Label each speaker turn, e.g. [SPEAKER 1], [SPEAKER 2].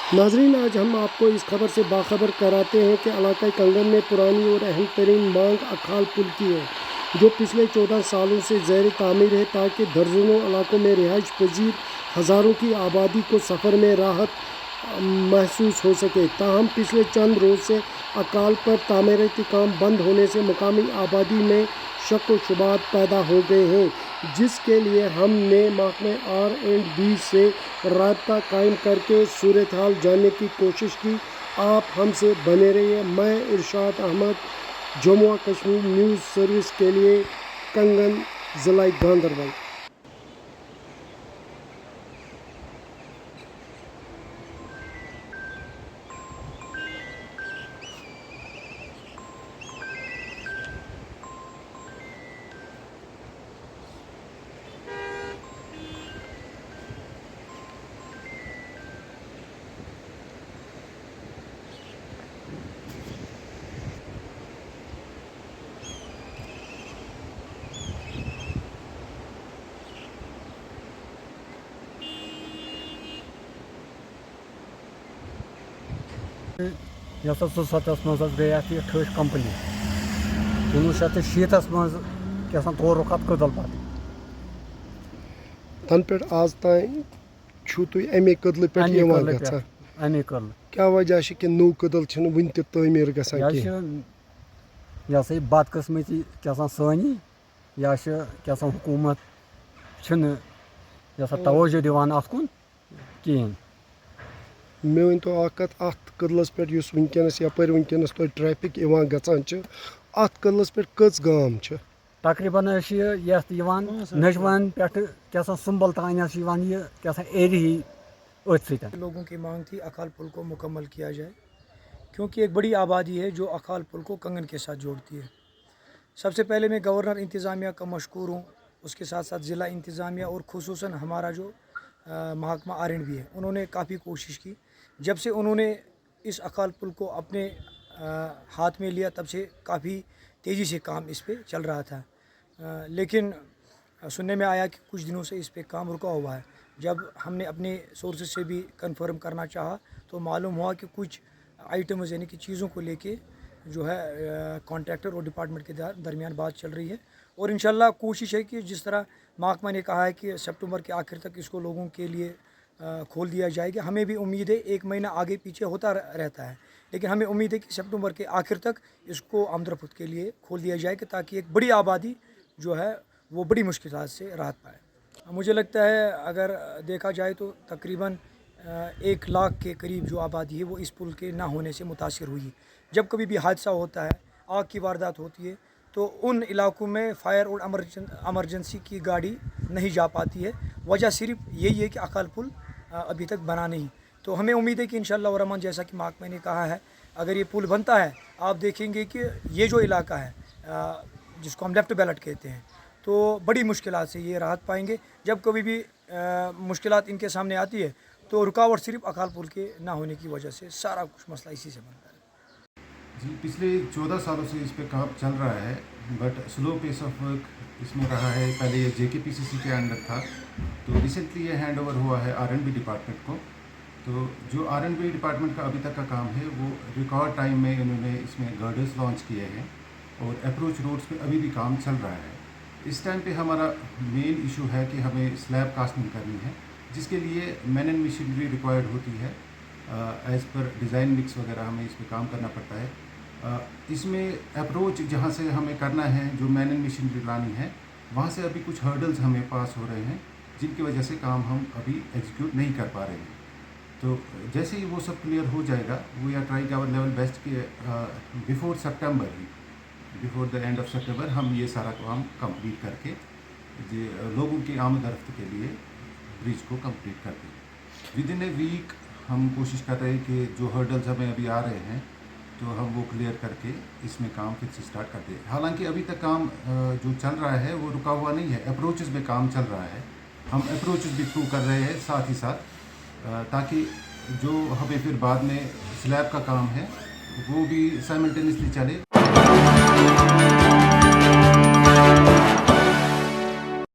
[SPEAKER 1] नाजरीन, आज हम आपको इस खबर से बाखबर कराते हैं कि इलाका कंगन में पुरानी और अहम तरीन मांग अखाल पुल की है, जो पिछले 14 सालों से ज़ेर तामीर है ताकि दर्जनों इलाकों में रिहाइश पजीर हज़ारों की आबादी को सफ़र में राहत महसूस हो सके। ताहम पिछले चंद रोज़ से अकाल पर तामीराती काम बंद होने से मुकामी आबादी में शक व शुबहात पैदा हो गए हैं, जिसके लिए हमने महकमे R&B से राब्ता कायम करके सूरत हाल जानने की कोशिश की। आप हमसे बने रहिए। मैं इरशाद अहमद, जम्मू कश्मीर न्यूज़ सर्विस के लिए, कंगन, ज़िला गांदरबल।
[SPEAKER 2] यह 2007 मज गई अत यह ठोश कंपनी 1970 मज क्या तौर रुखत कदल पे
[SPEAKER 1] तन पे आज तान तुम अमे कदल पे
[SPEAKER 2] अमे कदल
[SPEAKER 1] क्या वजह कि नो कदल वन तमीर
[SPEAKER 2] यह यह सा बदकस्मती क्या सानी यह क्या हुकूमत यह तवज्जो दिवान अत कुन कहें।
[SPEAKER 1] मे वन तो अत कदलस पे वनकस यपर वनकस तो ट्रैफिक गचान अत कदलस पे कच गाम
[SPEAKER 2] तकरीबन नजवान पे क्या सुंबल तान क्या एरिया अथ स
[SPEAKER 3] लोगों की मांग थी अकाल पुल को मुकम्मल किया जाए, क्योंकि एक बड़ी आबादी है जो अकाल पुल को कंगन के साथ जोड़ती है। सबसे पहले मैं गवर्नर इंतज़ामिया का मशकूर हूँ, उसके साथ साथ ज़िला इंतज़ामिया और खुसूसन हमारा जो महकमा R&B है, उन्होंने काफ़ी कोशिश की। जब से उन्होंने इस अकाल पुल को अपने हाथ में लिया तब से काफ़ी तेज़ी से काम इस पे चल रहा था, लेकिन सुनने में आया कि कुछ दिनों से इस पे काम रुका हुआ है। जब हमने अपने सोर्सेज से भी कंफर्म करना चाहा तो मालूम हुआ कि कुछ आइटम्स यानी कि चीज़ों को लेके जो है कॉन्ट्रैक्टर और डिपार्टमेंट के दरमियान बात चल रही है, और इंशाल्लाह कोशिश है कि जिस तरह महकमा ने कहा है कि सितंबर के आखिर तक इसको लोगों के लिए खोल दिया जाएगा। हमें भी उम्मीद है, एक महीना आगे पीछे होता रहता है, लेकिन हमें उम्मीद है कि सितंबर के आखिर तक इसको आमदरफ्त के लिए खोल दिया जाएगा ताकि एक बड़ी आबादी जो है वो बड़ी मुश्किलात से राहत पाए। मुझे लगता है अगर देखा जाए तो तकरीबन 1 लाख के करीब जो आबादी है वो इस पुल के ना होने से मुतासिर हुई। जब कभी भी हादसा होता है, आग की वारदात होती है, तो उन इलाकों में फ़ायर और एमरजेंसी की गाड़ी नहीं जा पाती है। वजह सिर्फ यही है कि अकाल पुल अभी तक बना नहीं। तो हमें उम्मीद है कि इंशाअल्लाह रहमान, जैसा कि महकमा ने कहा है, अगर ये पुल बनता है, आप देखेंगे कि ये जो इलाका है जिसको हम लेफ्ट बेल्ट कहते हैं, तो बड़ी मुश्किलात से ये राहत पाएंगे। जब कभी भी मुश्किलात इनके सामने आती है तो रुकावट सिर्फ अकाल पुल के ना होने की वजह से सारा कुछ मसला इसी से बनता है।
[SPEAKER 4] जी, पिछले 14 सालों से इस पे काम चल रहा है, but slow pace of work इसमें रहा है। पहले ये JKPCC के अंडर था, तो रिसेंटली ये हैंड ओवर हुआ है R&B डिपार्टमेंट को। तो जो R&B डिपार्टमेंट का अभी तक का काम है वो रिकॉर्ड टाइम में इन्होंने इसमें गर्डर्स लॉन्च किए हैं और अप्रोच रोड्स पे अभी भी काम चल रहा है। इस टाइम पे हमारा मेन इशू है कि हमें स्लैब कास्टिंग करनी है, जिसके लिए मैन एंड मशीनरी रिक्वायर्ड होती है। एज़ पर डिज़ाइन मिक्स वगैरह हमें इस पर काम करना पड़ता है। इसमें अप्रोच जहाँ से हमें करना है, जो मैन एंड मशीनरी लानी है, वहाँ से अभी कुछ हर्डल्स हमें पास हो रहे हैं, जिनकी वजह से काम हम अभी एग्जीक्यूट नहीं कर पा रहे हैं। तो जैसे ही वो सब क्लियर हो जाएगा, we are trying our level best कि बिफोर सितंबर ही, before the end of September हम ये सारा काम कंप्लीट करके लोगों की आमदरफ्त के लिए ब्रिज को कंप्लीट कर दें। विद इन ए वीक हम कोशिश कर रहे हैं कि जो हर्डल्स हमें अभी आ रहे हैं तो हम वो क्लियर करके इसमें काम फिर से स्टार्ट कर दें। हालांकि अभी तक काम जो चल रहा है वो रुका हुआ नहीं है, अप्रोचेस में काम चल रहा है। हम अप्रोचेस भी थ्रू कर रहे हैं साथ ही साथ, ताकि जो हमें फिर बाद में स्लैब का काम है वो भी साइमल्टेनियसली चले।